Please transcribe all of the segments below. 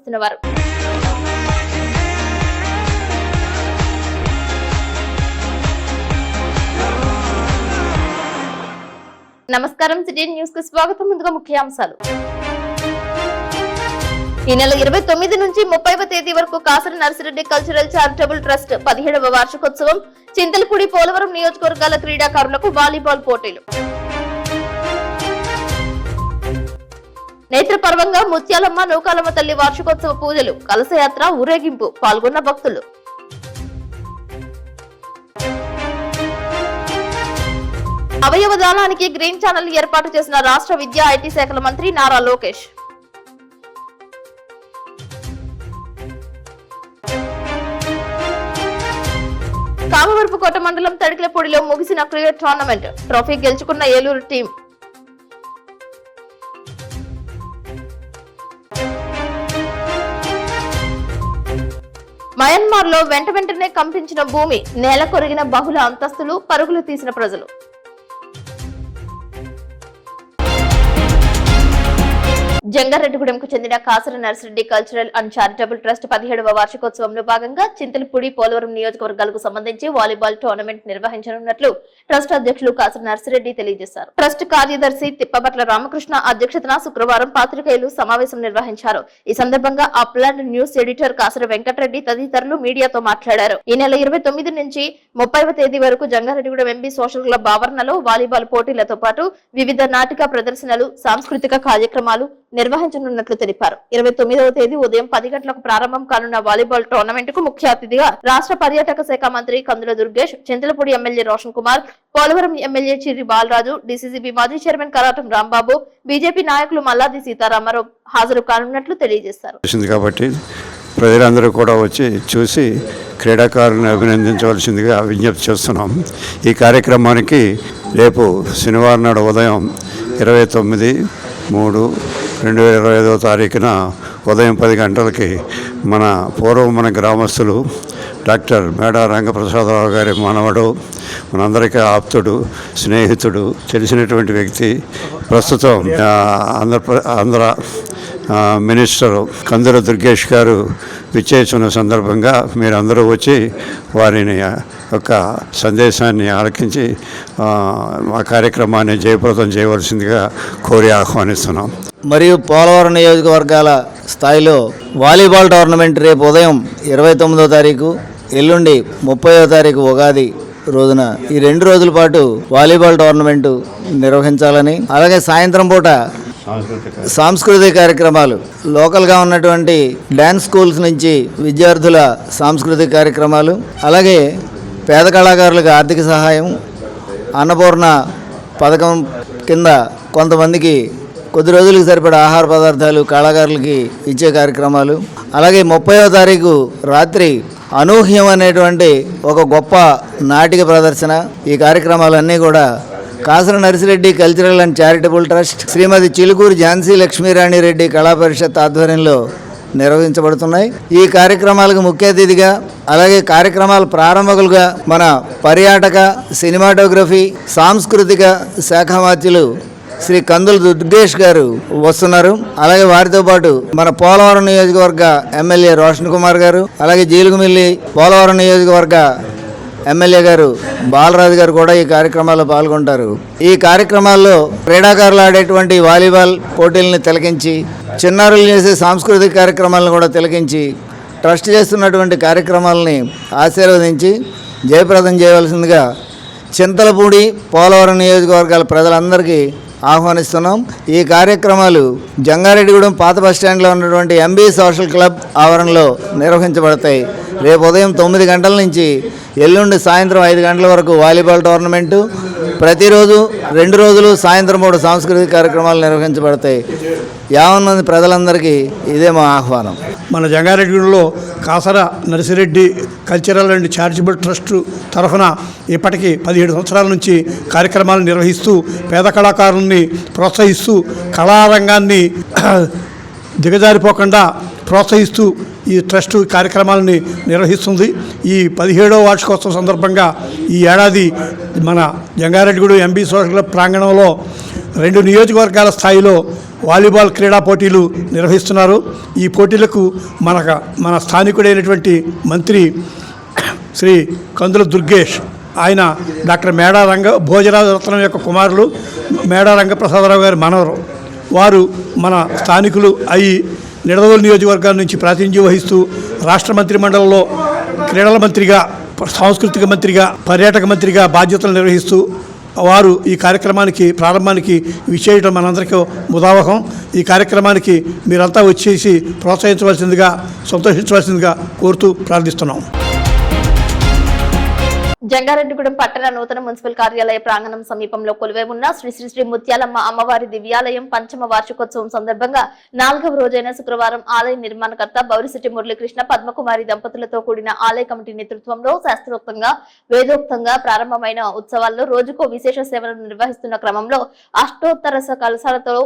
నిర్వహిస్తున్నవారు. నమస్కారం, city news కు స్వాగతం. ముందుగా ముఖ్యాంశాలు. ఈ నెల 29 నుంచి 30వ తేదీ వరకు Kasara Narsireddy cultural charitable trust 17వ వార్షికోత్సవం. చింతలపూడి, పోలవరం నియోజకవర్గాల క్రీడాకారులకు వాలీబాల్ పోటీలు. నేత్రపర్వంగా ముత్యాలమ్మ, నూకాలమ్మ తల్లి వార్షికోత్సవ పూజలు, కలశయాత్ర, ఊరేగింపు. పాల్గొన్న భక్తులు. అవయవ దానానికి గ్రీన్ ఛానల్ ఏర్పాటు చేసిన రాష్ట్ర విద్యా ఐటీ శాఖల మంత్రి నారా లోకేష్. కామవరపుకోట మండలం తడికలపూడిలో ముగిసిన క్రికెట్ టోర్నమెంట్. ట్రోఫీ గెలుచుకున్న ఏలూరు టీం. మయన్మార్ లో వెంటనే కంపించిన భూమి, నేల కొరిగిన బహుళ అంతస్తులు, పరుగులు తీసిన ప్రజలు. జంగారెడ్డిగూడెంకు చెందిన Kasara Narsireddy cultural and charitable trust 17వ వార్షికోత్సవంలో భాగంగా చింతలపూడి, పోలవరం నియోజకవర్గాలకు సంబంధించి వాలీబాల్ టోర్నమెంట్ నిర్వహించనున్నట్లు ట్రస్ట్ అధ్యక్షులు కాసర నర్సిరెడ్డి తెలియజేశారు. ట్రస్ట్ కార్యదర్శి తిప్పబట్ల రామకృష్ణ అధ్యక్షతన శుక్రవారం పాత్రికేయులు సమావేశం నిర్వహించారు. ఈ సందర్భంగా Upland News editor Kasara Venkatareddy తదితరులు మీడియాతో మాట్లాడారు. ఈ నెల 29 నుంచి 30వ తేదీ వరకు జంగారెడ్డిగూడెం ఎంబీ సోషల్ క్లబ్ ఆవరణలో వాలీబాల్ పోటీలతో పాటు వివిధ నాటిక ప్రదర్శనలు, సాంస్కృతిక కార్యక్రమాలు నిర్వహించనున్నట్లు తెలిపారు. 29వ తేదీ ఉదయం 10 గంటలకు ప్రారంభం కానున్న వాలీబాల్ టోర్నమెంట్ కు ముఖ్య అతిథిగా రాష్ట్ర పర్యాటక శాఖ మంత్రి Kandula Durgesh, Chintalapudi MLA Roshan Kumar, Polavaram MLA Chirri Balaraju, DCCB మాజీ చైర్మన్ కరాటం రాంబాబు, బీజేపీ నాయకులు మల్లాది సీతారామారావు హాజరు కానున్నట్లు తెలియజేశారు. కాబట్టి ప్రజలందరూ కూడా వచ్చి చూసి క్రీడాకారులను అభినందించవలసిందిగా విజ్ఞప్తి చేస్తున్నాం. ఈ కార్యక్రమానికి రేపు శనివారం నాడు ఉదయం 29/3/2025 తారీఖున ఉదయం 10 గంటలకి మన గ్రామస్తులు డాక్టర్ మేడా రంగప్రసాదరావు గారి మనవడు, మనందరికీ ఆప్తుడు, స్నేహితుడు, తెలిసినటువంటి వ్యక్తి, ప్రస్తుతం ఆంధ్ర మినిస్టరు కందుల దుర్గేష్ గారు విచ్చేసిన సందర్భంగా మీరందరూ వచ్చి వారిని యొక్క సందేశాన్ని ఆలకించి ఆ కార్యక్రమాన్ని జయప్రదం చేయవలసిందిగా కోరి ఆహ్వానిస్తున్నాం. మరియు పోలవరం నియోజకవర్గాల స్థాయిలో వాలీబాల్ టోర్నమెంట్ రేపు ఉదయం 29వ తారీఖు, ఎల్లుండి 30వ తారీఖు ఉగాది రోజున ఈ 2 రోజుల పాటు వాలీబాల్ టోర్నమెంటు నిర్వహించాలని, అలాగే సాయంత్రం పూట సాంస్కృతిక కార్యక్రమాలు, లోకల్గా ఉన్నటువంటి డ్యాన్స్ స్కూల్స్ నుంచి విద్యార్థుల సాంస్కృతిక కార్యక్రమాలు, అలాగే పేద కళాకారులకు ఆర్థిక సహాయం, అన్నపూర్ణ పథకం కింద కొంతమందికి కొద్ది రోజులకు సరిపడా ఆహార పదార్థాలు కళాకారులకి ఇచ్చే కార్యక్రమాలు, అలాగే 30వ తారీఖు రాత్రి అనూహ్యం అనేటువంటి ఒక గొప్ప నాటిక ప్రదర్శన. ఈ కార్యక్రమాలన్నీ కూడా Kasara Narsireddy cultural and charitable trust, Shrimati Chilukuru Jhansi Lakshmirani Reddy Kala Parishad ఆధ్వర్యంలో నిర్వహించబడుతున్నాయి. ఈ కార్యక్రమాలకు ముఖ్య అతిథిగా, అలాగే కార్యక్రమాల ప్రారంభకులుగా మన పర్యాటక, సినిమాటోగ్రఫీ, సాంస్కృతిక శాఖ మంత్రులు శ్రీ కందుల దుర్గేష్ గారు వస్తున్నారు. అలాగే వారితో పాటు మన పోలవరం నియోజకవర్గ ఎమ్మెల్యే రోషన్ కుమార్ గారు, అలాగే జీలుగుమిల్లి పోలవరం నియోజకవర్గ ఎమ్మెల్యే గారు బాలరాజు గారు కూడా ఈ కార్యక్రమాల్లో పాల్గొంటారు. ఈ కార్యక్రమాల్లో క్రీడాకారులు ఆడేటువంటి వాలీబాల్ పోటీలను తిలకించి, చిన్నారులు చేసే సాంస్కృతిక కార్యక్రమాలను కూడా తిలకించి, ట్రస్ట్ చేస్తున్నటువంటి కార్యక్రమాలని ఆశీర్వదించి జయప్రదం చేయవలసిందిగా చింతలపూడి, పోలవరం నియోజకవర్గాల ప్రజలందరికీ ఆహ్వానిస్తున్నాం. ఈ కార్యక్రమాలు జంగారెడ్డిగూడెం పాత బస్టాండ్లో ఉన్నటువంటి ఎంబీ సోషల్ క్లబ్ ఆవరణలో నిర్వహించబడతాయి. రేపు ఉదయం 9 గంటల నుంచి ఎల్లుండి సాయంత్రం 5 గంటల వరకు వాలీబాల్ టోర్నమెంటు, ప్రతిరోజు 2 రోజులు సాయంత్రం 3 సాంస్కృతిక కార్యక్రమాలు నిర్వహించబడతాయి. 50 మంది ప్రజలందరికీ ఇదే మా ఆహ్వానం. మన జంగారెడ్డిగూడెంలో Kasara Narsireddy cultural and charitable trust తరఫున ఇప్పటికీ 17 సంవత్సరాల నుంచి కార్యక్రమాలు నిర్వహిస్తూ పేద కళాకారుల్ని ప్రోత్సహిస్తూ కళారంగాన్ని దిగజారిపోకుండా ప్రోత్సహిస్తూ ఈ ట్రస్ట్ కార్యక్రమాలని నిర్వహిస్తుంది. ఈ 17వ వార్షికోత్సవం సందర్భంగా ఈ ఏడాది మన జంగారెడ్డిగూడెం ఎంబీ సోషల్ క్లబ్ ప్రాంగణంలో 2 నియోజకవర్గాల స్థాయిలో వాలీబాల్ క్రీడా పోటీలు నిర్వహిస్తున్నారు. ఈ పోటీలకు మన స్థానికుడైనటువంటి మంత్రి శ్రీ కందుల దుర్గేష్, ఆయన డాక్టర్ మేడా భోజరాజు రత్నం యొక్క కుమారులు మేడా రంగప్రసాదరావు గారి మనవరు. వారు మన స్థానికులు అయి నిడదవోలు నియోజకవర్గాల నుంచి ప్రాతినిధ్యం వహిస్తూ రాష్ట్ర మంత్రిమండలిలో క్రీడల మంత్రిగా, సాంస్కృతిక మంత్రిగా, పర్యాటక మంత్రిగా బాధ్యతలు నిర్వహిస్తూ వారు ఈ కార్యక్రమానికి ప్రారంభానికి విచ్చేయడం మనందరికీ ముదావహం. ఈ కార్యక్రమానికి మీరంతా వచ్చేసి ప్రోత్సహించవలసిందిగా, సంతోషించవలసిందిగా కోరుతూ ప్రార్థిస్తున్నాం. జంగారెడ్డిగూడెం పట్టణ నూతన మున్సిపల్ కార్యాలయ ప్రాంగణం సమీపంలో కొలువై ఉన్న శ్రీ శ్రీ శ్రీ ముత్యాలమ్మ అమ్మవారి దివ్యాలయం పంచమ వార్షికోత్సవం సందర్భంగా 4వ రోజైన శుక్రవారం ఆలయ నిర్మాణకర్త బౌరిశెట్టి మురళీకృష్ణ పద్మకుమారి దంపతులతో కూడిన ఆలయ కమిటీ నేతృత్వంలో శాస్త్రోక్తంగా వేదోక్తంగా ప్రారంభమైన ఉత్సవాల్లో రోజుకో విశేష సేవలను నిర్వహిస్తున్న క్రమంలో అష్టోత్తర కలశాలతో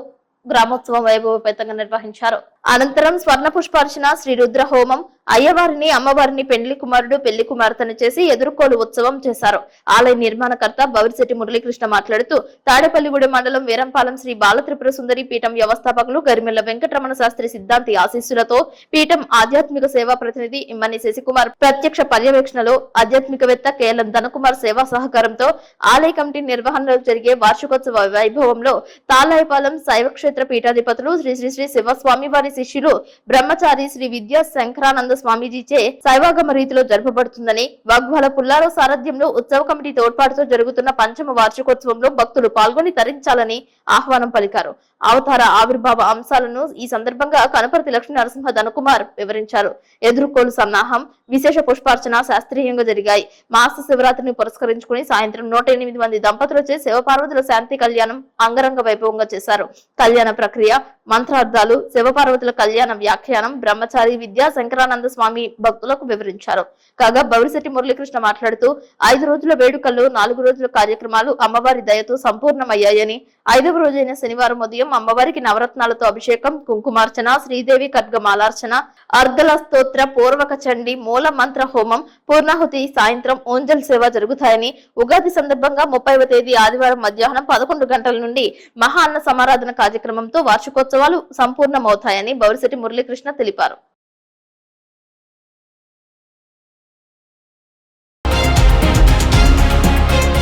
గ్రామోత్సవం వైభవపేతంగా నిర్వహించారు. అనంతరం స్వర్ణ పుష్పార్చన, శ్రీ రుద్ర హోమం, అయ్యవారిని అమ్మవారిని పెండ్లి కుమారుడు పెళ్లి కుమార్తెను చేసి ఎదుర్కోలు ఉత్సవం చేశారు. ఆలయ నిర్మాణకర్త బౌరిశెట్టి మురళీకృష్ణ మాట్లాడుతూ తాడేపల్లిగూడెం మండలం వీరంపాలెం శ్రీ బాలత్రిపుర సుందరి పీఠం వ్యవస్థాపకులు గరిమెల్ల వెంకటరమణ శాస్త్రి సిద్ధాంతి ఆశీస్సులతో పీఠం ఆధ్యాత్మిక సేవా ప్రతినిధి ఇమ్మని శశికుమార్ ప్రత్యక్ష పర్యవేక్షణలో ఆధ్యాత్మికవేత్త కేఎల్ఎన్ ధనకుమార్ సేవా సహకారంతో ఆలయ కమిటీ నిర్వహణలో జరిగే వార్షికోత్సవ వైభవంలో తాళాయపాలెం శైవక్షేత్ర పీఠాధిపతులు శ్రీ శ్రీ శ్రీ శివస్వామి వారి శిష్యులు బ్రహ్మచారి శ్రీ విద్యా శంకరానంద స్వామీజీచే శైవాగమ రీతిలో జరపబడుతుందని, వాగ్వాల పుల్లారో సారథ్యంలో ఉత్సవ కమిటీ తోడ్పాటుతో జరుగుతున్న పంచమ వార్షికోత్సవంలో భక్తులు పాల్గొని తరించాలని ఆహ్వానం పలికారు. అవతార ఆవిర్భావ అంశాలను ఈ సందర్భంగా కనపర్తి లక్ష్మీ నరసింహ ధనకుమార్ వివరించారు. ఎదుర్కోలు సన్నాహం, విశేష పుష్పార్చన శాస్త్రీయంగా జరిగాయి. మాస శివరాత్రిని పురస్కరించుకుని సాయంత్రం 108 మంది దంపతులచే శివపార్వతుల శాంతి కళ్యాణం అంగరంగ వైభవంగా చేశారు. కళ్యాణ ప్రక్రియ, మంత్రార్థాలు, శివపార్వతుల కళ్యాణ వ్యాఖ్యానం బ్రహ్మచారి విద్యా శంకరానంద స్వామి భక్తులకు వివరించారు. కాగా బౌరిశెట్టి మురళీకృష్ణ మాట్లాడుతూ 5 రోజుల వేడుకల్లో 4 రోజుల కార్యక్రమాలు అమ్మవారి దయతో సంపూర్ణమయ్యాయని, 5వ రోజైన శనివారం ఉదయం అమ్మవారికి నవరత్నాలతో అభిషేకం, కుంకుమార్చన, శ్రీదేవి ఖడ్గమాలార్చన, అర్గల స్తోత్ర, పూర్వక చండి, మూల మంత్ర హోమం, పూర్ణాహుతి, సాయంత్రం ఓంజల్ సేవ జరుగుతాయని, ఉగాది సందర్భంగా 30వ తేదీ ఆదివారం మధ్యాహ్నం 11 గంటల నుండి మహా అన్న సమారాధన కార్యక్రమంతో వార్షికోత్సవాలు సంపూర్ణమవుతాయని బౌరిశెట్టి మురళీకృష్ణ తెలిపారు.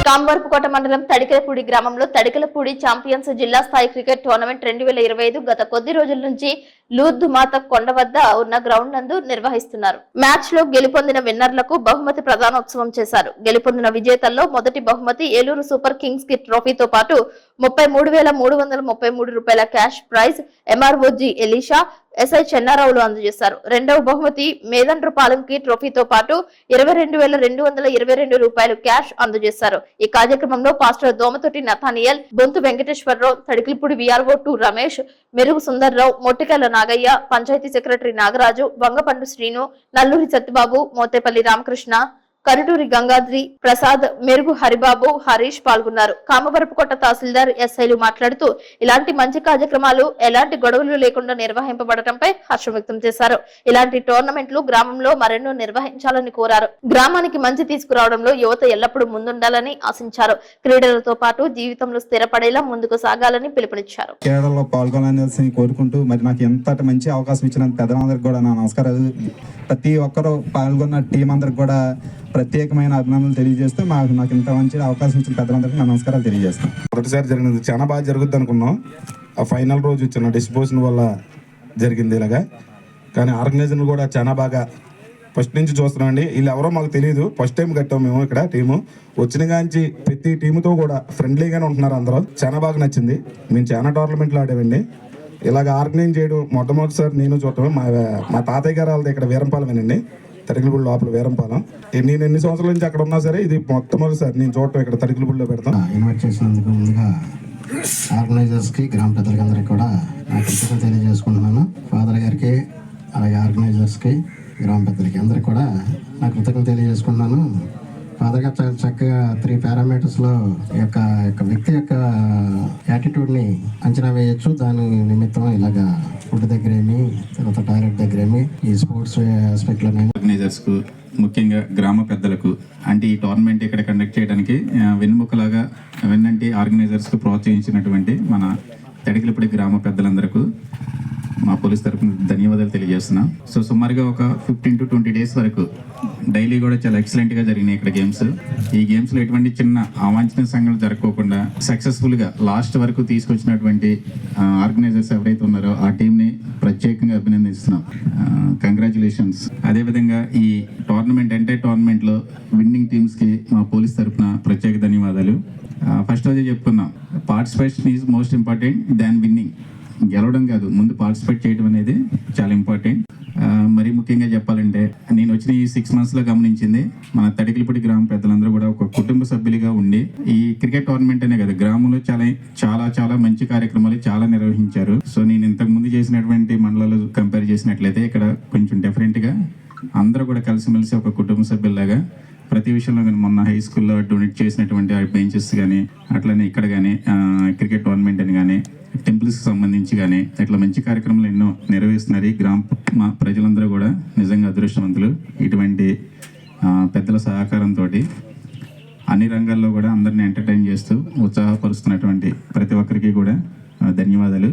కాంబర్పుకోట మండలం తడికెలపూడి గ్రామంలో తడికెలపూడి ఛాంపియన్స్ జిల్లా స్థాయి క్రికెట్ టోర్నమెంట్ 2025 గత కొద్ది రోజుల నుంచి లూర్దుమాత కొండ వద్ద ఉన్న గ్రౌండ్ నందు నిర్వహిస్తున్నారు. మ్యాచ్ లో గెలుపొందిన విన్నర్లకు బహుమతి ప్రదానోత్సవం చేశారు. గెలుపొందిన విజేతల్లో మొదటి బహుమతి ఏలూరు సూపర్ కింగ్స్ కి ట్రోఫీతో పాటు 33,333 రూపాయల క్యాష్ ప్రైజ్ ఎంఆర్ఓజీ ఎలీషా, ఎస్ఐ చెన్నారావులు అందజేశారు. రెండవ బహుమతి మేదన్రుపాలెం కి ట్రోఫీతో పాటు 22,222 రూపాయలు క్యాష్ అందజేశారు. ఈ కార్యక్రమంలో పాస్టర్ దోమతోటి నథానియల్, బొంతు వెంకటేశ్వరరావు, తడికిలిపూడి విఆర్ఓ 2 రమేష్, మెరుగు సుందర్రావు, మొట్టికల నాగయ్య, పంచాయతీ సెక్రటరీ నాగరాజు, వంగపండు శ్రీను, నల్లూరి సత్యబాబు, మోతేపల్లి రామకృష్ణ, కరుటూరి గంగాద్రి ప్రసాద్, మెరుగు హరిబాబు, హరీష్ పాల్గొన్నారు. కామవరపుకోట తహసీల్దార్ ఎస్ఐలు మాట్లాడుతూ ఇలాంటి మంచి కార్యక్రమాలు ఎలాంటి గొడవలు లేకుండా నిర్వహింపబడటంపై హర్షం వ్యక్తం చేశారు. ఇలాంటి టోర్నమెంట్లు గ్రామంలో మరెన్నో నిర్వహించాలని కోరారు. గ్రామానికి మంచి తీసుకురావడంలో యువత ఎల్లప్పుడూ ముందుండాలని ఆశించారు. క్రీడలతో పాటు జీవితంలో స్థిరపడేలా ముందుకు సాగాలని పిలుపునిచ్చారు. క్రీడల్లో పాల్గొనాలని కోరుకుంటూ మరి నాకు ఎంత మంచి అవకాశం ఇచ్చిన పెద్దలందరికీ కూడా నా నమస్కారాలు. ప్రతి ఒక్కరూ పాల్గొన్న టీం అందరికి కూడా ప్రత్యేకమైన అభినందనలు తెలియజేస్తూ నాకు ఇంత మంచి అవకాశం ఇచ్చిన పెద్దలందరికీ నా నమస్కారాలు తెలియజేస్తాను. మొదటిసారి జరిగినది చాలా బాగా జరుగుద్ది అనుకున్నాం. ఆ ఫైనల్ రోజు ఇచ్చిన డిస్పోజన్ వల్ల జరిగింది ఇలాగా. కానీ ఆర్గనైజర్లు కూడా చాలా బాగా ఫస్ట్ నుంచి చూస్తున్నాం అండి. వీళ్ళు ఎవరో మాకు తెలియదు, ఫస్ట్ టైం కట్టాం మేము ఇక్కడ టీము. వచ్చిన కాంచి ప్రతి టీముతో కూడా ఫ్రెండ్లీగానే ఉంటున్నారు అందరూ. చాలా బాగా నచ్చింది. మేము చాలా టోర్నమెంట్లు ఆడామండి. ఇలాగ ఆర్గనైజ్ చేయడం మొట్టమొదటిసారి నేను చూడటం. మా తాతయ్య గారు వాళ్ళది ఇక్కడ వీరంపాలమేనండి, తడికిలపూడి లోపల వీరంపాలెం. నేను ఎన్ని సంవత్సరాల నుంచి అక్కడ ఉన్నా సరే ఇది మొట్టమొదటిసారి నేను చూడటం ఇక్కడ తడికిలపూడిలో పెడతాం. ఇన్వైట్ చేసినందుకు ముందుగా ఆర్గనైజర్స్కి, గ్రామ పెద్దలకి అందరికీ కూడా నా కృతజ్ఞతలు తెలియజేసుకుంటున్నాను. ఫాదర్ గారికి, అలాగే ఆర్గనైజర్స్కి, గ్రామ పెద్దలకి అందరికీ కూడా నా కృతజ్ఞతలు తెలియజేసుకుంటున్నాను. ఫాదర్ గారు చాలా చక్కగా 3 పారామీటర్స్లో యొక్క వ్యక్తి యొక్క యాటిట్యూడ్ని అంచనా వేయచ్చు. దాని నిమిత్తం ఇలాగా ఫుడ్ దగ్గరేమి, తర్వాత టాయిలెట్ దగ్గరేమి, ఈ స్పోర్ట్స్ ఆస్పెక్ట్లోనే ఆర్గనైజర్స్కు, ముఖ్యంగా గ్రామ పెద్దలకు, అంటే ఈ టోర్నమెంట్ ఇక్కడ కండక్ట్ చేయడానికి వెన్నుముకలాగా వెన్నంటి ఆర్గనైజర్స్కు ప్రోత్సహించినటువంటి మన తడికిలపూడి గ్రామ పెద్దలందరికీ మా పోలీస్ తరఫున ధన్యవాదాలు తెలియజేస్తున్నాం. సో సుమారుగా ఒక 15 to 20 days వరకు డైలీ కూడా చాలా ఎక్సలెంట్గా జరిగినాయి ఇక్కడ గేమ్స్. ఈ గేమ్స్లో ఎటువంటి చిన్న అవాంఛనీయ సంఘటనలు జరగకుండా సక్సెస్ఫుల్గా లాస్ట్ వరకు తీసుకొచ్చినటువంటి ఆర్గనైజర్స్ ఎవరైతే ఉన్నారో ఆ టీంని ప్రత్యేకంగా అభినందిస్తున్నాం. కంగ్రాచులేషన్స్. అదేవిధంగా ఈ టోర్నమెంట్లో విన్నింగ్ టీమ్స్కి మా పోలీస్ తరఫున ప్రత్యేక ధన్యవాదాలు. ఫస్ట్ రోజే చెప్పుకున్నాం, participation is most important than winnowing. గెలవడం కాదు, ముందు పార్టిసిపేట్ చేయడం అనేది చాలా ఇంపార్టెంట్. మరీ ముఖ్యంగా చెప్పాలంటే నేను వచ్చిన ఈ 6 monthsలో గమనించింది, మన తడికిలపూడి గ్రామ పెద్దలందరూ కూడా ఒక కుటుంబ సభ్యులుగా ఉండి ఈ క్రికెట్ టోర్నమెంట్ అనే కదా గ్రామంలో చాలా మంచి కార్యక్రమాలు చాలా నిర్వహించారు. సో నేను ఇంతకు ముందు చేసినటువంటి మండలాలు కంపేర్ చేసినట్లయితే ఇక్కడ కొంచెం డిఫరెంట్గా అందరూ కూడా కలిసిమెలిసి ఒక కుటుంబ సభ్యుల్లాగా ప్రతి విషయంలో కానీ మొన్న హై స్కూల్లో డొనేట్ చేసినటువంటి బెంచెస్ కానీ అట్లనే ఇక్కడ కానీ క్రికెట్ టోర్నమెంట్ అని కానీ టెంపుల్స్కి సంబంధించి కానీ ఇట్లా మంచి కార్యక్రమాలు ఎన్నో నిర్వహిస్తున్నారు. ఈ గ్రామ ప్రజలందరూ కూడా నిజంగా అదృష్టవంతులు. ఇటువంటి పెద్దల సహకారంతో అన్ని రంగాల్లో కూడా అందరినీ ఎంటర్టైన్ చేస్తూ ఉత్సాహపరుస్తున్నటువంటి ప్రతి ఒక్కరికి కూడా ధన్యవాదాలు.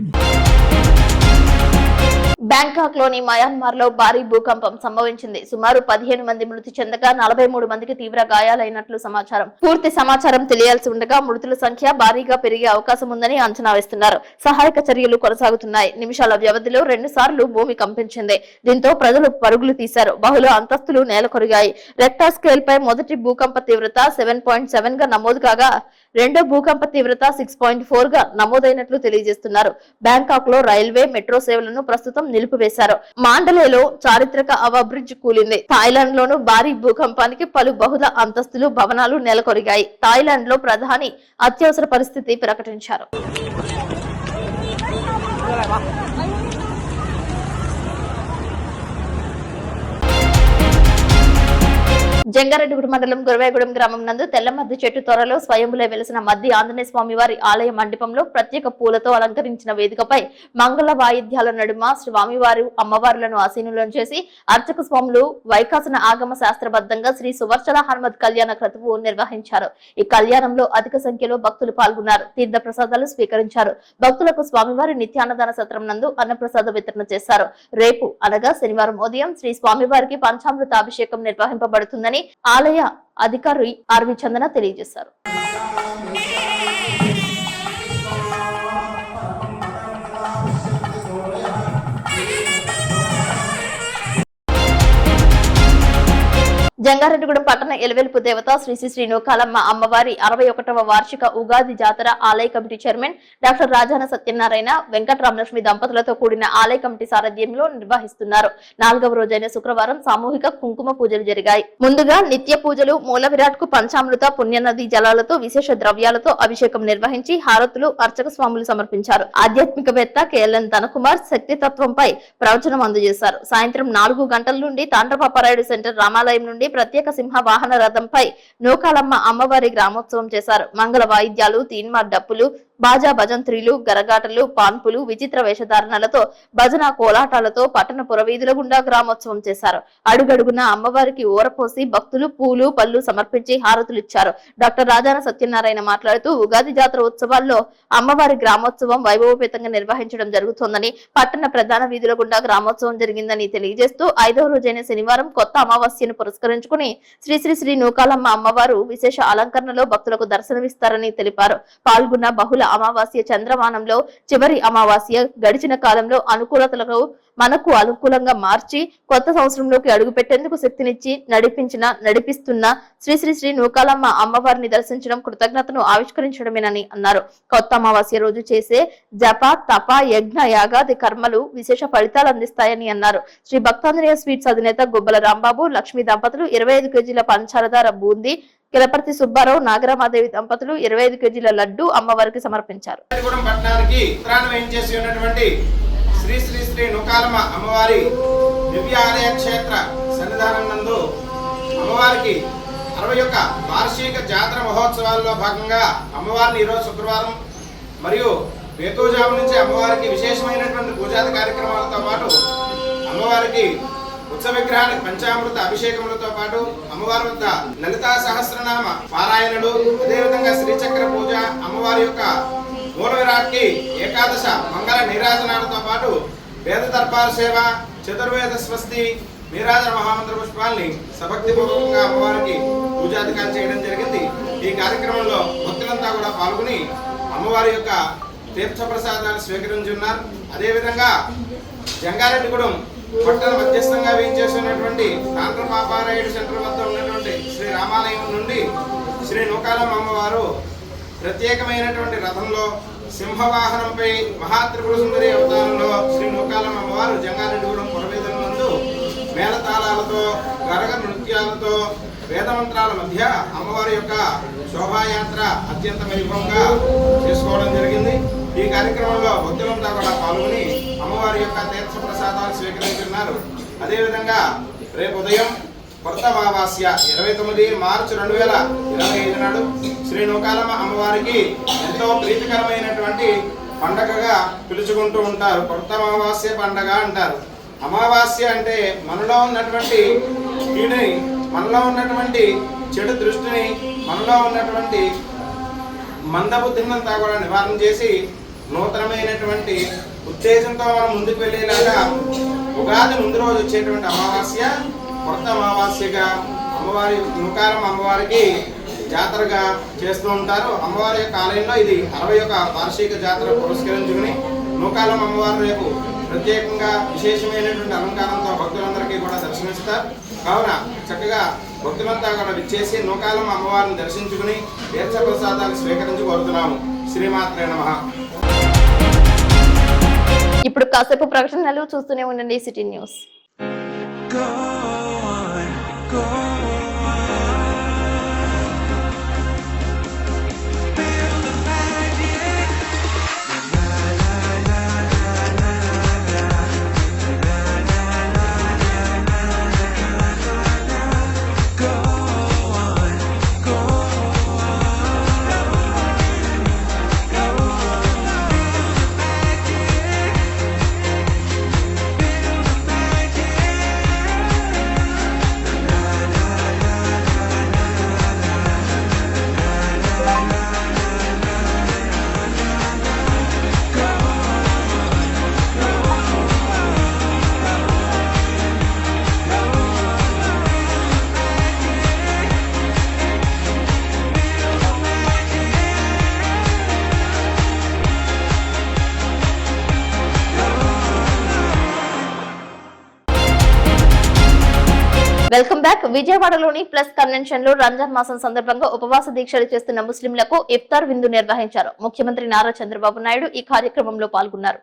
బ్యాంకాక్ లోని మయన్మార్ లో భారీ భూకంపం సంభవించింది. సుమారు 15 మంది మృతి చెందగా 43 మందికి తీవ్ర గాయాలైనట్లు సమాచారం. పూర్తి సమాచారం తెలియాల్సి ఉండగా మృతుల సంఖ్య భారీగా పెరిగే అవకాశం ఉందని అంచనా వేస్తున్నారు. సహాయక చర్యలు కొనసాగుతున్నాయి. నిమిషాల వ్యవధిలో 2 సార్లు భూమి కంపించింది. దీంతో ప్రజలు పరుగులు తీశారు. బహుళ అంతస్తులు నేలకొరిగాయి. రెక్టర్ స్కేల్ పై మొదటి భూకంప తీవ్రత 7.7 గా నమోదు కాగా రెండో భూకంప తీవ్రత 6.4 గా నమోదైనట్లు తెలియజేస్తున్నారు. బ్యాంకాక్ లో రైల్వే, మెట్రో సేవలను ప్రస్తుతం నిలిపివేశారు. మాండలేలో చారిత్రక అవా బ్రిడ్జ్ కూలింది. థాయిలాండ్ లోను భారీ భూకంపానికి పలు బహుళ అంతస్తులు భవనాలు నెలకొరిగాయి. థాయిలాండ్ లో ప్రధాని అత్యవసర పరిస్థితి ప్రకటించారు. జంగారెడ్డిగూడ మండలం గురవాయగూడెం గ్రామం నందు తెల్లమద్ది చెట్టు త్వరలో స్వయంభులై వెలిసిన మద్ది ఆంజనేయ స్వామి వారి ఆలయ మండపంలో ప్రత్యేక పూలతో అలంకరించిన వేదికపై మంగళ వాయిద్యాల నడుమ స్వామివారు అమ్మవారులను ఆసీనులను చేసి అర్చక స్వాములు వైకాసన ఆగమ శాస్త్రబద్ధంగా శ్రీ సువర్చల హనుమత్ కళ్యాణ క్రతువు నిర్వహించారు. ఈ కళ్యాణంలో అధిక సంఖ్యలో భక్తులు పాల్గొన్నారు. తీర్థ ప్రసాదాలు స్వీకరించారు. భక్తులకు స్వామివారి నిత్యాన్నదాన సత్రం నందు అన్నప్రసాద వితరణ చేశారు. రేపు అనగా శనివారం ఉదయం శ్రీ స్వామివారికి పంచామృత అభిషేకం నిర్వహింపబడుతుందని ఆలయ అధికారి ఆర్వి చందన తెలియజేశారు. జంగారెడ్డిగూడెం పట్టణ ఎలవెల్పు దేవత శ్రీ శ్రీ నూకాలమ్మ అమ్మవారి 61వ వార్షిక ఉగాది జాతర ఆలయ committee chairman doctor Rajana Satyanarayana, వెంకటరామలక్ష్మి దంపతులతో కూడిన ఆలయ కమిటీ సారథ్యంలో నిర్వహిస్తున్నారు. 4వ రోజైన శుక్రవారం సామూహిక కుంకుమ పూజలు జరిగాయి. ముందుగా నిత్య పూజలు, మూల విరాట్ కు పంచామృత పుణ్యనది జలాలతో విశేష ద్రవ్యాలతో అభిషేకం నిర్వహించి హారతులు అర్చక స్వాములు సమర్పించారు. ఆధ్యాత్మికవేత్త కేఎల్ఎన్ ధనకుమార్ శక్తి తత్వంపై ప్రవచనం అందజేశారు. సాయంత్రం 4 గంటల నుండి తాండ్రపాపరాయుడు సెంటర్ రామాలయం నుండి ప్రత్యేక సింహ వాహన రథంపై నూకాలమ్మ అమ్మవారి గ్రామోత్సవం చేశారు. మంగళ వాయిద్యాలు, తీన్మార్ డప్పులు, బాజా భజంత్రీలు, గరగాటలు, పాన్పులు, విచిత్ర వేషధారణలతో భజన కోలాటాలతో పట్టణ పురవీధుల గుండా గ్రామోత్సవం చేశారు. అడుగడుగున అమ్మవారికి ఊరపోసి భక్తులు పూలు పళ్ళు సమర్పించి హారతులిచ్చారు. డాక్టర్ రాజాన సత్యనారాయణ మాట్లాడుతూ ఉగాది జాతర ఉత్సవాల్లో అమ్మవారి గ్రామోత్సవం వైభవపేతంగా నిర్వహించడం జరుగుతోందని, పట్టణ ప్రధాన వీధుల గుండా గ్రామోత్సవం జరిగిందని తెలియజేస్తూ 5వ రోజైన శనివారం కొత్త అమావాస్యను పురస్కరించుకుని శ్రీ శ్రీ శ్రీ నూకాలమ్మ అమ్మవారు విశేష అలంకరణలో భక్తులకు దర్శనమిస్తారని తెలిపారు. పాల్గొన్న బహుళ అమావాస్య చంద్రమానంలో చివరి అమావాస్య గడిచిన కాలంలో అనుకూలతలకు మనకు అనుకూలంగా మార్చి కొత్త సంవత్సరంలోకి అడుగుపెట్టేందుకు శక్తినిచ్చి నడిపిస్తున్న శ్రీ శ్రీ శ్రీ నూకాలమ్మ అమ్మవారిని దర్శించడం కృతజ్ఞతను ఆవిష్కరించడమేనని అన్నారు. కొత్త అమావాస్య రోజు చేసే జప, తప, యజ్ఞ, యాగాది కర్మలు విశేష ఫలితాలు అందిస్తాయని అన్నారు. శ్రీ భక్తాంజనేయ స్వీట్స్ అధినేత గుబ్బల రాంబాబు, లక్ష్మీ దంపతులు 25 కేజీల పంచదార బూందీ, కిలపర్తి సుబ్బారావు, నాగరామాదేవి దంపతులు 25 కేజీల లడ్డు అమ్మవారికి సమర్పించారు. శ్రీ శ్రీ శ్రీ నూకాలమ్మ అమ్మవారి దివ్యాలయ క్షేత్ర సన్నిధానం నందు అమ్మవారికి 61 వార్షిక జాతర మహోత్సవాల్లో భాగంగా అమ్మవారిని ఈరోజు శుక్రవారం మరియు వేకువజాము నుంచి అమ్మవారికి విశేషమైనటువంటి పూజాది కార్యక్రమాలతో పాటు అమ్మవారికి ఉత్సవ విగ్రహానికి పంచామృత అభిషేకములతో పాటు అమ్మవారి వద్ద లలితా సహస్రనామ పారాయణలు, అదేవిధంగా శ్రీచక్ర పూజ, అమ్మవారి యొక్క మూల సమ్రాట్కి ఏకాదశ మంగళ నీరాజనాలతో పాటు వేద దర్బార్ సేవ, చతుర్వేద స్వస్తి, నీరాజన మహామంత్ర పుష్పాల్ని సభక్తిపూర్వకంగా అమ్మవారికి పూజాధికారం చేయడం జరిగింది. ఈ కార్యక్రమంలో భక్తులంతా కూడా పాల్గొని అమ్మవారి యొక్క తీర్థ ప్రసాదాలు స్వీకరించున్నారు. అదేవిధంగా జంగారెడ్డిగూడెం పట్టణ మధ్యస్థంగా వేయించేసినటువంటి తాంత్ర పాపారాయుడు సెంటర్ వద్ద ఉన్నటువంటి శ్రీ రామాలయం నుండి శ్రీ నూకాలమ్మ అమ్మవారు ప్రత్యేకమైనటువంటి రథంలో సింహవాహనంపై మహాత్రిపుర సుందరి అవతారంలో శ్రీ నూకాలమ్మ అమ్మవారు జంగారెడ్డిగూడెం పురవేదన నందు మేళతాళాలతో, గరగ నృత్యాలతో, వేదమంత్రాల మధ్య అమ్మవారి యొక్క శోభాయాత్ర అత్యంత వైభవంగా చేసుకోవడం జరిగింది. ఈ కార్యక్రమంలో భక్తులంతా కూడా పాల్గొని అమ్మవారి యొక్క తీర్థ ప్రసాదాలు స్వీకరించున్నారు. అదేవిధంగా రేపు ఉదయం కొత్త అమావాస్య 29 మార్చి 2025 నాడు శ్రీ నూకాలమ్మ అమ్మవారికి ఎంతో ప్రీతికరమైనటువంటి పండగగా పిలుచుకుంటూ ఉంటారు. కొత్త అమావాస్య పండగ అంటారు. అమావాస్య అంటే మనలో ఉన్నటువంటి కీడుని, మనలో ఉన్నటువంటి చెడు దృష్టిని, మనలో ఉన్నటువంటి మందబుద్ధినంతా కూడా నివారణ చేసి నూతనమైనటువంటి ఉత్తేజంతో మనం ముందుకు వెళ్ళేలాగా ఉగాది ముందు రోజు వచ్చేటువంటి అమావాస్య కొత్త అమావాస్యగా అమ్మవారి నూకాలమ్మ అమ్మవారికి జాతరగా చేస్తూ ఉంటారు. అమ్మవారి యొక్క ఆలయంలో ఇది 61వ వార్షిక జాతర పురస్కరించుకుని నూకాలమ్మ అమ్మవారు రేపు ప్రత్యేకంగా విశేషమైనటువంటి అలంకారంతో భక్తులందరికీ కూడా దర్శనమిస్తారు. కావున చక్కగా భక్తులంతా కూడా విచ్చేసి నూకాలమ్మ అమ్మవారిని దర్శించుకుని తీర్థ ప్రసాదాలు స్వీకరించి కోరుతున్నాము. శ్రీమాత్రే నమః. ఇప్పుడు కాసేపు ప్రకటనలు చూస్తూనే ఉండండి సిటీ న్యూస్. Welcome back. విజయవాడలోని ప్లస్ కన్వెన్షన్ లో రంజాన్ మాసం సందర్భంగా ఉపవాస దీక్షలు చేస్తున్న ముస్లింలకు ఇఫ్తార్ విందు నిర్వహించారు. ముఖ్యమంత్రి నారా చంద్రబాబు నాయుడు ఈ కార్యక్రమంలో పాల్గొన్నారు.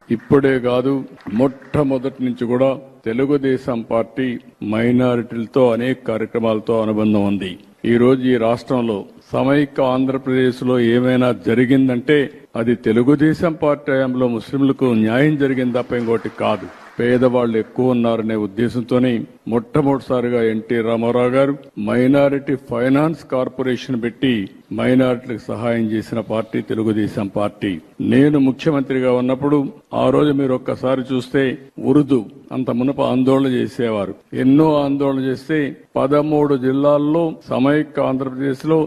ఇప్పుడే కాదు, మొట్టమొదటి నుంచి కూడా తెలుగుదేశం పార్టీ మైనారిటీలతో అనేక కార్యక్రమాలతో అనుబంధం ఉంది. ఈ రోజు ఈ రాష్ట్రంలో సమైక్య ఆంధ్రప్రదేశ్ లో ఏమైనా జరిగిందంటే అది తెలుగుదేశం పార్టీ హయాంలో ముస్లింలకు న్యాయం జరిగింది తప్ప ఇంకోటి కాదు. పేదవాళ్లు ఎక్కువ ఉన్నారనే ఉద్దేశంతోనే మొట్టమొదటిసారిగా ఎన్టీ రామారావు గారు మైనారిటీ ఫైనాన్స్ కార్పొరేషన్ పెట్టి మైనారిటీలకు సహాయం చేసిన పార్టీ తెలుగుదేశం పార్టీ. నేను ముఖ్యమంత్రిగా ఉన్నప్పుడు ఆ రోజు మీరు ఒక్కసారి చూస్తే ఉర్దూ అంత మునుపు ఆందోళన చేసేవారు. ఎన్నో ఆందోళన చేస్తే 13 జిల్లాల్లో సమైక్య ఆంధ్రప్రదేశ్ లో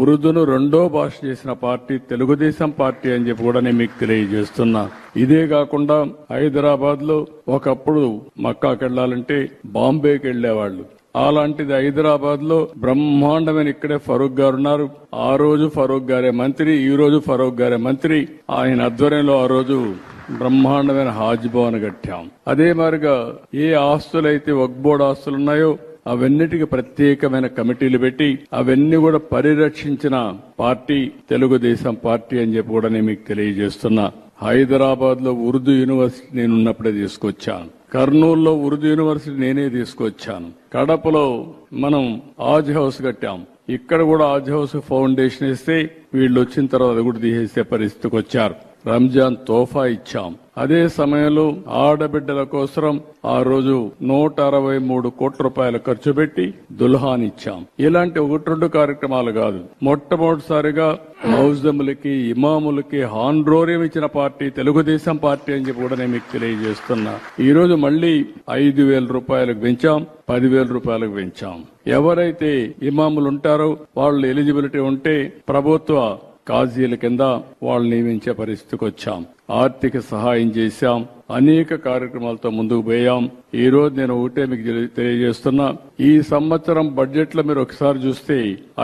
ఉర్దూను 2వ భాష చేసిన పార్టీ తెలుగుదేశం పార్టీ అని చెప్పి కూడా నేను మీకు తెలియజేస్తున్నా. ఇదే కాకుండా హైదరాబాద్ లో ఒకప్పుడు మక్కాకి వెళ్లాలంటే బాంబేకి వెళ్లేవాళ్లు. అలాంటిది హైదరాబాద్ లో బ్రహ్మాండమైన ఇక్కడే ఫరూక్ గారు ఉన్నారు. ఆ రోజు ఫరూక్ గారే మంత్రి, ఈ రోజు ఫరూక్ గారే మంత్రి. ఆయన ఆధ్వర్యంలో ఆ రోజు బ్రహ్మాండమైన హాజ్ భవన్ కట్టాం. అదే మాదిరిగా ఏ ఆస్తులైతే వక్ఫ్ బోర్డు ఆస్తులున్నాయో అవన్నిటికీ ప్రత్యేకమైన కమిటీలు పెట్టి అవన్నీ కూడా పరిరక్షించిన పార్టీ తెలుగుదేశం పార్టీ అని చెప్పి కూడా నేను మీకు తెలియజేస్తున్నా. హైదరాబాద్ లో ఉర్దూ యూనివర్సిటీ నేను ఉన్నప్పుడే తీసుకొచ్చాను. కర్నూలులో ఉర్దూ యూనివర్సిటీ నేనే తీసుకొచ్చాను. కడపలో మనం ఆజ్ హౌస్ కట్టాం. ఇక్కడ కూడా ఆజ్ హౌస్ ఫౌండేషన్ ఇస్తే వీళ్ళు వచ్చిన తర్వాత అది కూడా తీసేసే పరిస్థితికి వచ్చారు. రంజాన్ తోఫా ఇచ్చాం. అదే సమయంలో ఆడబిడ్డల కోసం ఆ రోజు 163 కోట్ల రూపాయలు ఖర్చు పెట్టి దుల్హాన్ ఇచ్చాం. ఇలాంటి 1-2 కార్యక్రమాలు కాదు, మొట్టమొదటిసారిగా మౌజములకి ఇమాములకి హాన్రోరియం ఇచ్చిన పార్టీ తెలుగుదేశం పార్టీ అని చెప్పి కూడా నేను మీకు తెలియజేస్తున్నా. ఈ రోజు మళ్ళీ 5,000 రూపాయలకు పెంచాం, 10,000 రూపాయలకు పెంచాం. ఎవరైతే ఇమాములు ఉంటారో వాళ్ళు ఎలిజిబిలిటీ ఉంటే ప్రభుత్వ కాజీల కింద వాళ్ళు నియమించే పరిస్థితికి వచ్చాం. ఆర్థిక సహాయం చేశాం, అనేక కార్యక్రమాలతో ముందుకు పోయాం. ఈ రోజు నేను ఒకటే మీకు తెలియజేస్తున్నా, ఈ సంవత్సరం బడ్జెట్ లో మీరు ఒకసారి చూస్తే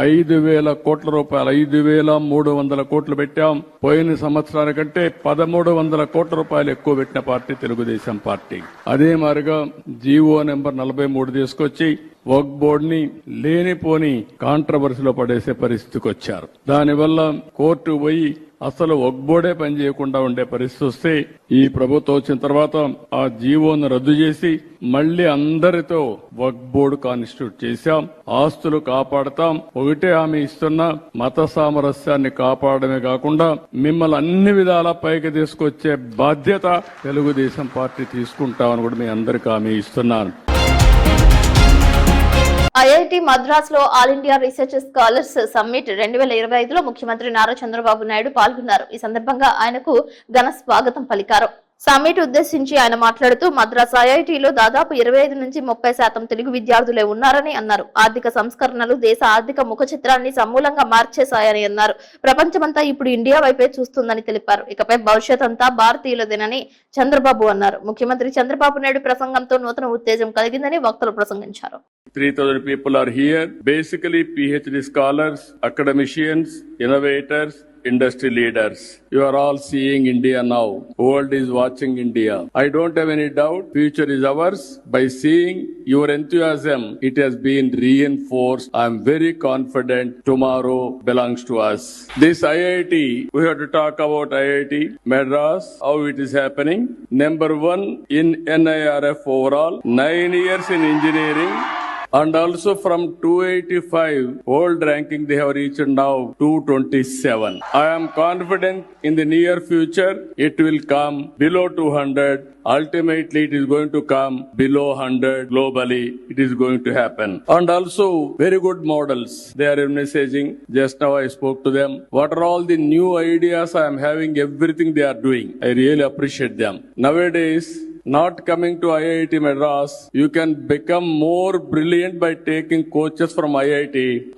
5,000 కోట్ల రూపాయలు, 5,300 కోట్లు పెట్టాం. పోయిన సంవత్సరానికంటే 1,300 కోట్ల రూపాయలు ఎక్కువ పెట్టిన పార్టీ తెలుగుదేశం పార్టీ. అదే మాదిరిగా జీవో నెంబర్ 43 తీసుకొచ్చి వక్ఫ్ బోర్డు ని లేనిపోని కాంట్రవర్సీలో పడేసే పరిస్థితికి వచ్చారు. దానివల్ల కోర్టు పోయి అసలు వక్ఫ్ బోర్డే పనిచేయకుండా ఉండే పరిస్థితి వస్తే ఈ ప్రభుత్వం వచ్చిన తర్వాత ఆ జీవోను రద్దు చేసి మళ్లీ అందరితో వక్ఫ్ బోర్డు కాన్స్టిట్యూట్ చేశాం. ఆస్తులు కాపాడతాం, ఒకటే హామీ ఇస్తున్నా, మత సామరస్యాన్ని కాపాడమే కాకుండా మిమ్మల్ని అన్ని విధాలా పైకి తీసుకొచ్చే బాధ్యత తెలుగుదేశం పార్టీ తీసుకుంటామని కూడా మీ అందరికీ హామీ ఇస్తున్నాను. ఐఐటి మద్రాస్ లో all India research scholars summit 2025లో ముఖ్యమంత్రి నారా చంద్రబాబు నాయుడు పాల్గొన్నారు. ఈ సందర్భంగా ఆయనకు ఘన స్వాగతం పలికారు. సమ్మిట్ ఉద్దేశించి ఆయన మాట్లాడుతూ మద్రాస్ ఐఐటిలో దాదాపు 25 నుంచి 30% తెలుగు విద్యార్థులే ఉన్నారని అన్నారు. ఆర్థిక సంస్కరణలు దేశ ఆర్థిక ముఖ చిత్రాన్ని సమూలంగా మార్చేశాయని అన్నారు. ప్రపంచమంతా ఇప్పుడు ఇండియా వైపే చూస్తుందని తెలిపారు. ఇకపై భవిష్యత్ అంతా భారతీయులదేనని చంద్రబాబు అన్నారు. ముఖ్యమంత్రి చంద్రబాబు నాయుడు ప్రసంగంతో నూతన ఉత్తేజం కలిగిందని వక్తలు ప్రసంగించారు. 3,000 people are here, basically PhD scholars, academicians, innovators, industry leaders. You are all seeing India now. World is watching India. I don't have any doubt future is ours. By seeing your enthusiasm, it has been reinforced. I am very confident tomorrow belongs to us. This IIT, we have to talk about IIT Madras, how it is happening. Number 1 in NIRF overall, 9 years in engineering. And also from 285 world ranking they have reached now 227. I am confident in the near future it will come below 200. Ultimately it is going to come below 100 globally. It is going to happen. And also very good models they are messaging. Just now I spoke to them. What are all the new ideas I am having, everything they are doing. I really appreciate them. Nowadays, not coming to IIT Madras, you can become more brilliant by taking coaches from IIT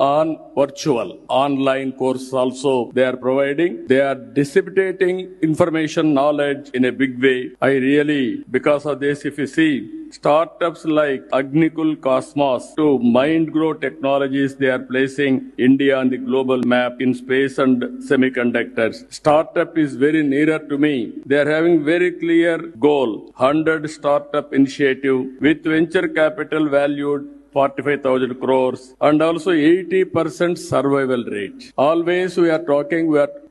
on virtual, online course also they are providing. They are disseminating information, knowledge in a big way. I really, because of this, if you see, startups like Agnikul Cosmos to MindGrow Technologies, they are placing India on the global map in space and semiconductors. Startup is very nearer to me. They are having very clear goal, 100 startup initiative with venture capital valued 45,000 crores and also 80% survival rate. Always we are talking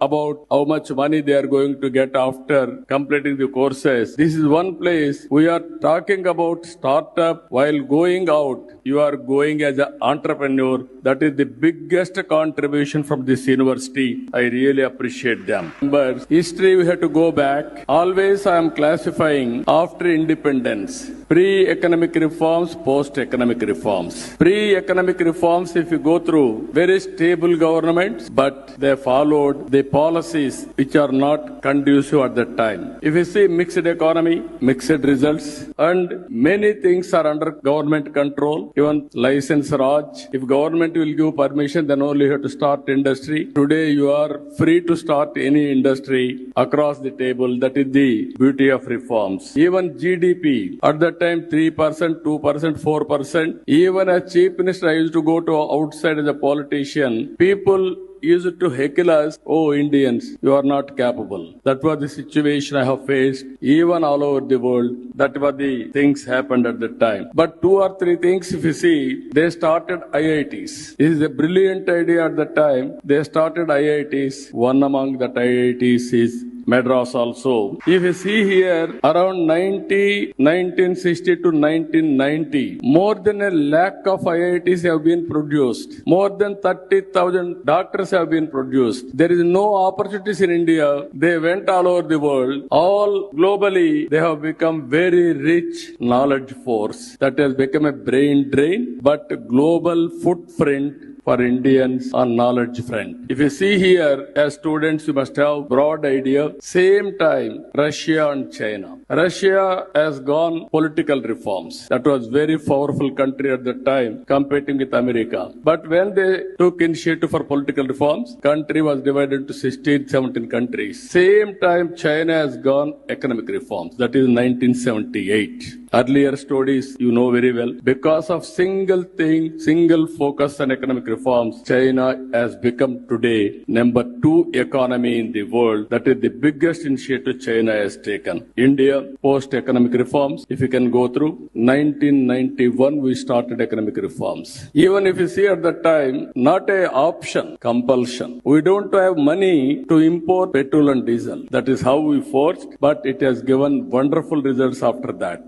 about how much money they are going to get after completing the courses. This is one place we are talking about startup while going out. You are going as an entrepreneur. That is the biggest contribution from this university. I really appreciate them. But history we have to go back. Always I am classifying after independence. Pre-economic reforms, post-economic reforms. Pre-economic reforms, if you go through very stable governments, but they followed the policies which are not conducive at that time. If you see mixed economy, mixed results, and many things are under government control, even license Raj. If government will give permission, then only you have to start industry. Today you are free to start any industry across the table. That is the beauty of reforms. Even GDP, at that time 3%, 2%, 4%. Even as chief minister, I used to go to outside as a politician. People used to heckle us, oh Indians, you are not capable. That was the situation I have faced even all over the world. That was the things happened at that time. But 2 or 3 things, if you see, they started IITs. This is a brilliant idea at that time. They started IITs. One among that IITs is Madras also. If you see here, around 1960 to 1990, more than a lakh of IITs have been produced. More than 30,000 doctors have been produced. There is no opportunities in India. They went all over the world. All globally, they have become very rich knowledge force that has become a brain drain, but global footprint for Indians on knowledge front. If you see here, as students, you must have broad idea. Same time, Russia and China. Russia has gone political reforms. That was very powerful country at the time, competing with America. But when they took initiative for political reforms, country was divided into 16, 17 countries. Same time, China has gone economic reforms. That is 1978. Earlier stories you know very well. Because of single thing, single focus on economic reforms, China has become today number 2 economy in the world. That is the biggest initiative China has taken. India, post economic reforms, if you can go through, 1991 we started economic reforms. Even if you see at the time, not a option, compulsion. We don't have money to import petrol and diesel. That is how we forced, but it has given wonderful results after that.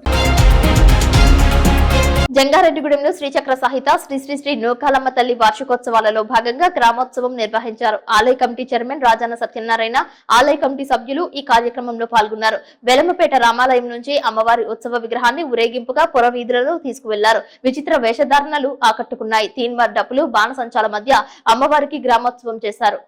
జంగారెడ్డిగూడెంలో శ్రీచక్ర సహిత శ్రీ శ్రీ శ్రీ నూకాలమ్మ తల్లి వార్షికోత్సవాలలో భాగంగా గ్రామోత్సవం నిర్వహించారు. ఆలయ committee chairman Rajanna Satyanarayana, ఆలయ committee సభ్యులు ఈ కార్యక్రమంలో పాల్గొన్నారు. వెలమపేట రామాలయం నుంచి అమ్మవారి ఉత్సవ విగ్రహాన్ని ఊరేగింపుగా పురవీధులలో తీసుకువెళ్లారు. విచిత్ర వేషధారణలు ఆకట్టుకున్నాయి. తీన్మార్ డప్పులు, బాణసంచాల మధ్య అమ్మవారికి గ్రామోత్సవం చేశారు.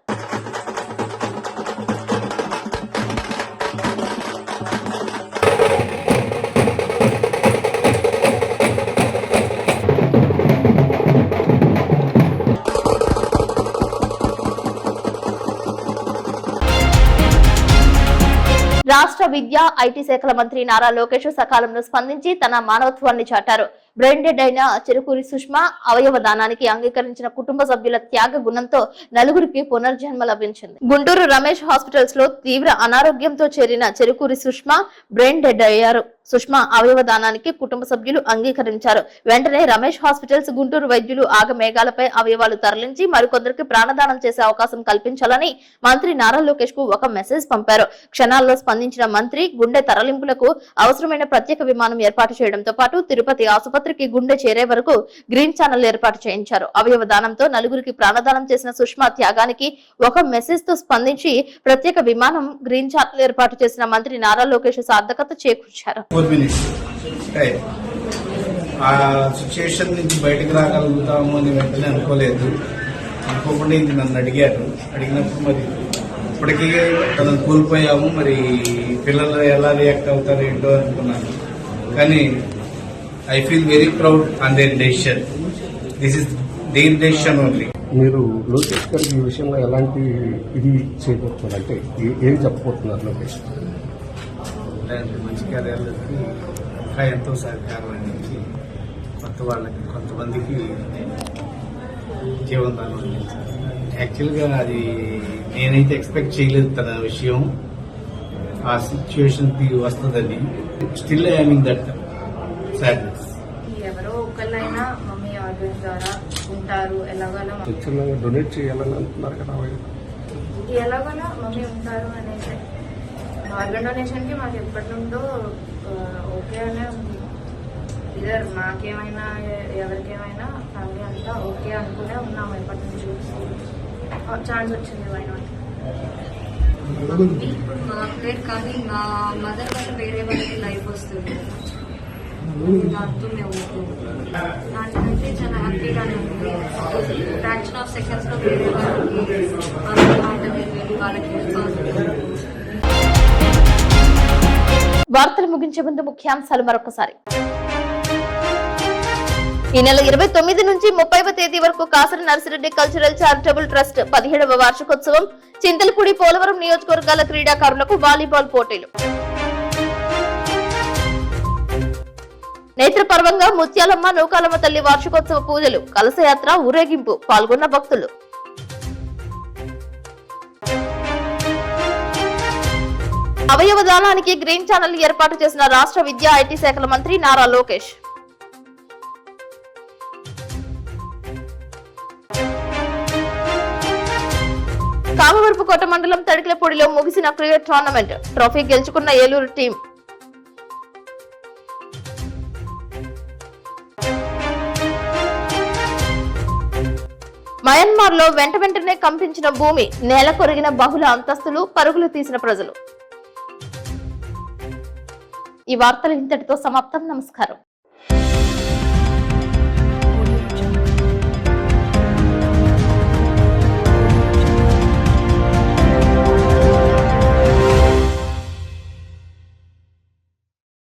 రాష్ట్ర విద్యా ఐటీ శాఖల మంత్రి నారా లోకేష్ సకాలంలో స్పందించి తన మానవత్వాన్ని చాటారు. బ్రెయిన్ డెడ్ అయిన చెరుకూరి సుష్మా అవయవ దానానికి అంగీకరించిన కుటుంబ సభ్యుల త్యాగ గుణంతో నలుగురికి పునర్జన్మ లభించింది. గుంటూరు రమేష్ హాస్పిటల్స్ లో తీవ్ర అనారోగ్యంతో చేరిన చెరుకూరి సుష్మా బ్రెయిన్ డెడ్ అయ్యారు. సుష్మా అవయవ దానానికి కుటుంబ సభ్యులు అంగీకరించారు. వెంటనే రమేష్ హాస్పిటల్స్ గుంటూరు వైద్యులు ఆగమేఘాలపై అవయవాలు తరలించి మరికొందరికి ప్రాణదానం చేసే అవకాశం కల్పించాలని మంత్రి నారా లోకేష్ కు ఒక మెసేజ్ పంపారు. క్షణాల్లో స్పందించిన మంత్రి గుండె తరలింపులకు అవసరమైన ప్రత్యేక విమానం ఏర్పాటు చేయడంతో పాటు తిరుపతి ఆసుపత్రికి గుండె చేరే వరకు గ్రీన్ ఛానల్ ఏర్పాటు చేయించారు. అవయవ దానంతో నలుగురికి ప్రాణదానం చేసిన సుష్మా త్యాగానికి ఒక మెసేజ్ తో స్పందించి ప్రత్యేక విమానం గ్రీన్ ఛానల్ ఏర్పాటు చేసిన మంత్రి నారా లోకేష్ సార్థకత చేకూర్చారు. ఆ సిచ్యుయేషన్ నుంచి బయటకు రాగలుగుతాము అని వెంటనే అనుకోకుండా ఇది నన్ను అడిగినప్పుడు మరి ఇప్పటికీ తనను కోల్పోయాము, మరి పిల్లలు ఎలా రియాక్ట్ అవుతారు ఏంటో అనుకున్నాను. కానీ I feel very proud on their decision. This is their decision only. మీరు లోకేష్ గారికి ఈ విషయంలో ఎలాంటి ఇది చేయబోతున్నారు, అంటే ఏం చెప్పబోతున్నారు లోకేష్? మంచి కార్యాలకి ఇంకా ఎంతో సహకారం అందించి కొంతమందికి జీవనదానం అందించారు. యాక్చువల్గా అది నేనైతే ఎక్స్పెక్ట్ చేయలేదు తన విషయం ఆ సిచ్యువేషన్ వస్తుందని. Still I mean that sadness. ఎవరో ఒకళ్ళైనా మమ్మీ ఆర్గన్స్ ద్వారా ఉంటారు, ఎలాగోలా డొనేట్ చేయాలని అంటున్నారు కదా, ఎలాగోలా మమ్మీ ఉంటారు అనేసి ఆర్గన్ డొనేషన్ కి మాకు ఎప్పటి నుండో ఓకే అనే ఉంది. ఇదర్ మాకేమైనా ఎవరికేమైనా ఫ్యామిలీ అంతా ఓకే అనుకునే ఉన్నాము ఎప్పటి నుంచి. ఛాన్స్ వచ్చింది ఇప్పుడు మా పేరు కానీ మా మదర్ వల్ల వేరే వాళ్ళకి లైఫ్ వస్తుంది, దాంతో మేము నాకైతే చాలా హ్యాపీగానే ఉంది. ఫ్రాక్షన్ ఆఫ్ సెకండ్స్ లో వేరే వాళ్ళకి వార్తలు ముగించే ముందు ముఖ్యాంశాలు మరొకసారి. ఈ నెల 29 నుంచి 30వ తేదీ వరకు Kasara Narsireddy cultural charitable trust 17వ వార్షికోత్సవం. చింతలపూడి, పోలవరం నియోజకవర్గాల క్రీడాకారులకు వాలీబాల్ పోటీలు. నేత్రపర్వంగా ముత్యాలమ్మ నూకాలమ్మ తల్లి వార్షికోత్సవ పూజలు, కలశయాత్ర, ఊరేగింపు. పాల్గొన్న భక్తులు. అవయవ దానానికి గ్రీన్ ఛానల్ ఏర్పాటు చేసిన రాష్ట్ర విద్యా ఐటీ శాఖల మంత్రి నారా లోకేష్. రామవరపుకోట మండలం తడికలపూడిలో ముగిసిన క్రికెట్ టోర్నమెంట్. ట్రోఫీ గెలుచుకున్న ఏలూరు టీం. మయన్మార్ లో వెంటనే కంపించిన భూమి, నేల కొరిగిన బహుళ అంతస్తులు, పరుగులు తీసిన ప్రజలు. ఈ వార్తలు ఇంతటితో సమాప్తం. నమస్కారం.